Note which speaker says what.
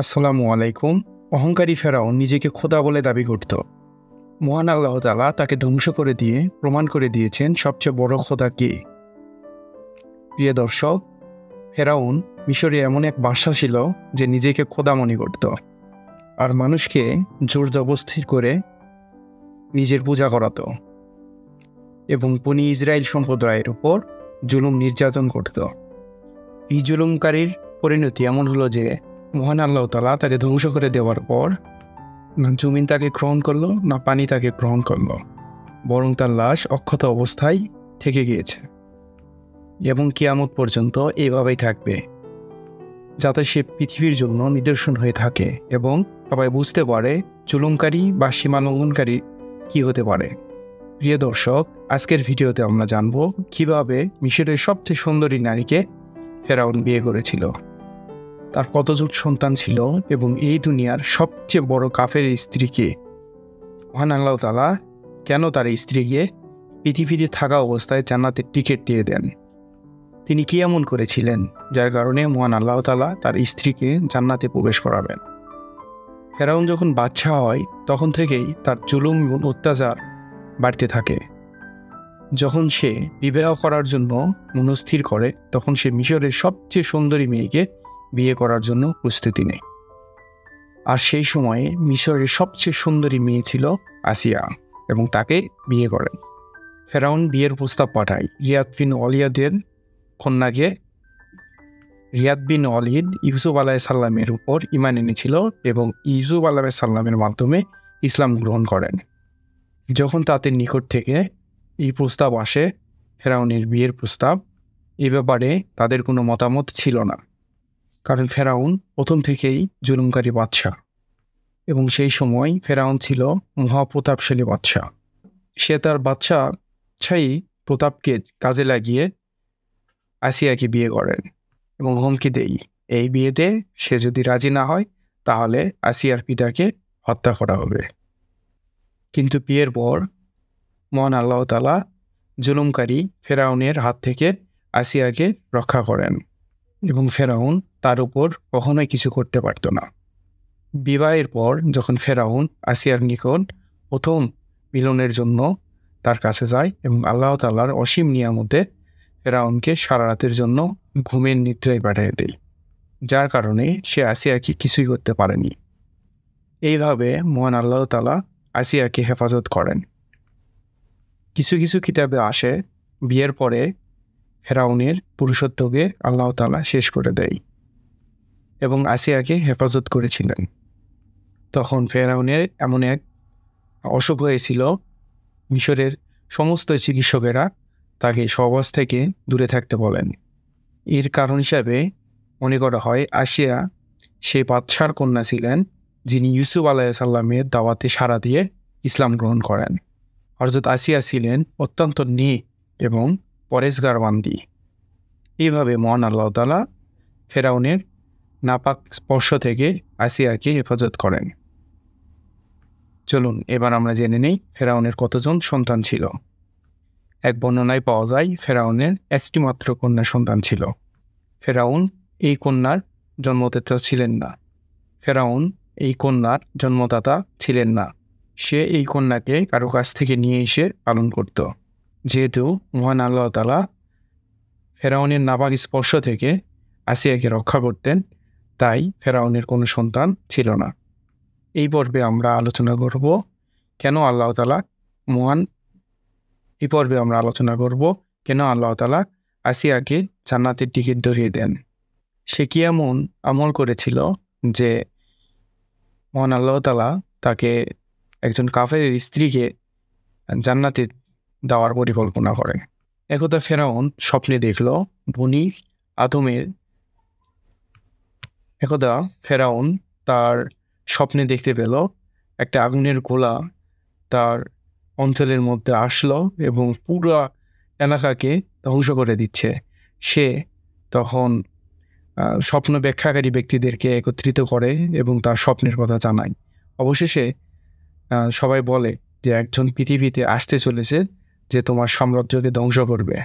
Speaker 1: আসসালামু আলাইকুম। অহংকারী ফেরাউন নিজেকে খোদা বলে দাবি করত। মহান আল্লাহ তাআলা তাকে ধ্বংস করে দিয়ে প্রমাণ করে দিয়েছেন সবচেয়ে বড় খোদা কে। প্রিয় দর্শক, ফেরাউন মিশরে এমন এক বাদশা ছিল যে নিজেকে খোদা মনে করত আর মানুষকে জোর জবরদস্তি করে নিজের পূজা করাতো এবং বনি ইসরায়েল সম্প্রদায়ের উপর জুলুম নির্যাতন করত। এই জুলুমকারীর পরিণতি এমন হলো যে মহান আল্লাহ তাআলা তাকে ধ্বংস করে দেওয়ার পর না জমিন তাকে গ্রহণ করলো, না পানি তাকে গ্রহণ করলো, বরং তার লাশ অক্ষত অবস্থায় থেকে গিয়েছে এবং কিয়ামত পর্যন্ত এভাবেই থাকবে, যাতে সে পৃথিবীর জন্য নিদর্শন হয়ে থাকে এবং সবাই বুঝতে পারে জুলুমকারী বা সীমালঙ্ঘনকারী কী হতে পারে। প্রিয় দর্শক, আজকের ভিডিওতে আমরা জানব কিভাবে মিশরের সবচেয়ে সুন্দরী নারীকে ফেরাউন বিয়ে করেছিল, তার কতজন সন্তান ছিল এবং এই দুনিয়ার সবচেয়ে বড় কাফের স্ত্রীকে মহান আল্লাহ তাআলা কেন তার স্ত্রীকে পৃথিবীতে থাকা অবস্থায় জান্নাতের টিকিট দিয়ে দেন। তিনি কি এমন করেছিলেন যার কারণে মহান আল্লাহ তাআলা তার স্ত্রীকে জান্নাতে প্রবেশ করাবেন। ফেরাউন যখন বাদশা হয় তখন থেকেই তার জুলুম এবং অত্যাচার বাড়তে থাকে। যখন সে বিবাহ করার জন্য মনস্থির করে তখন সে মিশরের সবচেয়ে সুন্দরী মেয়েকে বিয়ে করার জন্য প্রস্তুতি নেয়। আর সেই সময়ে মিশরের সবচেয়ে সুন্দরী মেয়ে ছিল আসিয়া এবং তাকে বিয়ে করেন। ফেরাউন বিয়ের প্রস্তাব পাঠায় রিয়াদ বিন ওলিদের কন্যাকে। রিয়াদ বিন ওলিদ ইউসুফ আলাইহিসসালামের উপর ঈমান এনেছিল এবং ইউসুফ আলাইহিসসালামের মাধ্যমে ইসলাম গ্রহণ করেন। যখন তাদের নিকট থেকে এই প্রস্তাব আসে, ফেরাউনের বিয়ের প্রস্তাব, এ ব্যাপারে তাদের কোনো মতামত ছিল না, কারণ ফেরাউন প্রথম থেকেই জুলুমকারী বাদশা এবং সেই সময় ফেরাউন ছিল মহাপ্রতাপশালী বাদশা। সে তার বাদশাহী প্রতাপকে কাজে লাগিয়ে আসিয়াকে বিয়ে করেন এবং হুমকি দেয় এই বিয়েতে সে যদি রাজি না হয় তাহলে আসিয়ার পিতাকে হত্যা করা হবে। কিন্তু বিয়ের পর মহান আল্লাহ তাআলা জুলুমকারী ফেরাউনের হাত থেকে আসিয়াকে রক্ষা করেন এবং ফেরাউন তার উপর কখনোই কিছু করতে পারত না। বিবাহের পর যখন ফেরাউন আসিয়ার নিকট প্রথম মিলনের জন্য তার কাছে যায় এবং আল্লাহ তাআলার অসীম নিয়ামতে ফেরাউনকে সারা রাতের জন্য ঘুমের নিদ্রায় পাঠিয়ে দেয়, যার কারণে সে আসিয়াকে কিছুই করতে পারেনি। এইভাবে মহান আল্লাহ তাআলা আসিয়াকে হেফাজত করেন। কিছু কিছু কিতাবে আসে বিয়ের পরে ফেরাউনের পুরুষত্বকে আল্লাহ তাআলা শেষ করে দেয় এবং আসিয়াকে হেফাজত করেছিলেন। তখন ফেরাউনের এমন এক অসুখ হয়েছিল, মিশরের সমস্ত চিকিৎসকেরা তাকে সহবাস থেকে দূরে থাকতে বলেন। এর কারণ হিসাবে মনে করা হয় আসিয়া সেই বাদশার কন্যা ছিলেন যিনি ইউসুফ আলাইহিসসালামের দাওয়াতে সাড়া দিয়ে ইসলাম গ্রহণ করেন। হযরত আসিয়া ছিলেন অত্যন্ত নেক এবং পরেশগার বান্দী। এইভাবে মহান আল্লাহ তাআলা ফেরাউনের নাপাক স্পর্শ থেকে আসিয়াকে হেফাজত করেন। চলুন এবার আমরা জেনে নেই ফেরাউনের কতজন সন্তান ছিল। এক বর্ণনায় পাওয়া যায় ফেরাউনের একটি মাত্র কন্যা সন্তান ছিল। ফেরাউন এই কন্যার জন্মদাতা ছিলেন না। ছিলেন না। সে এই কন্যাকে কারো কাছ থেকে নিয়ে এসে পালন করত। যেহেতু মহান আল্লাহ তাআলা ফেরাউনের নাপাক স্পর্শ থেকে আসিয়াকে রক্ষা করতেন, তাই ফেরাউনের কোনো সন্তান ছিল না। এই পর্বে আমরা আলোচনা করব কেন আল্লাহ তাআলা আসিয়াকে জান্নাতের টিকিট ধরিয়ে দেন। সে কি এমন আমল করেছিল যে মহান আল্লাহ তাআলা তাকে একজন কাফেরের স্ত্রীকে জান্নাতে দেওয়ার পরিকল্পনা করে। একদা ফেরাউন স্বপ্নে দেখল বনি আদমের তার স্বপ্নে দেখতে পেল একটা আগুনের গোলা তার অঞ্চলের মধ্যে আসলো এবং পুরো এলাকাকে ধ্বংস করে দিচ্ছে। সে তখন স্বপ্ন ব্যাখ্যাকারী ব্যক্তিদেরকে একত্রিত করে এবং তার স্বপ্নের কথা জানায়। অবশেষে সবাই বলে যে একজন পৃথিবীতে আসতে চলেছে যে তোমার সাম্রাজ্যকে ধ্বংস করবে।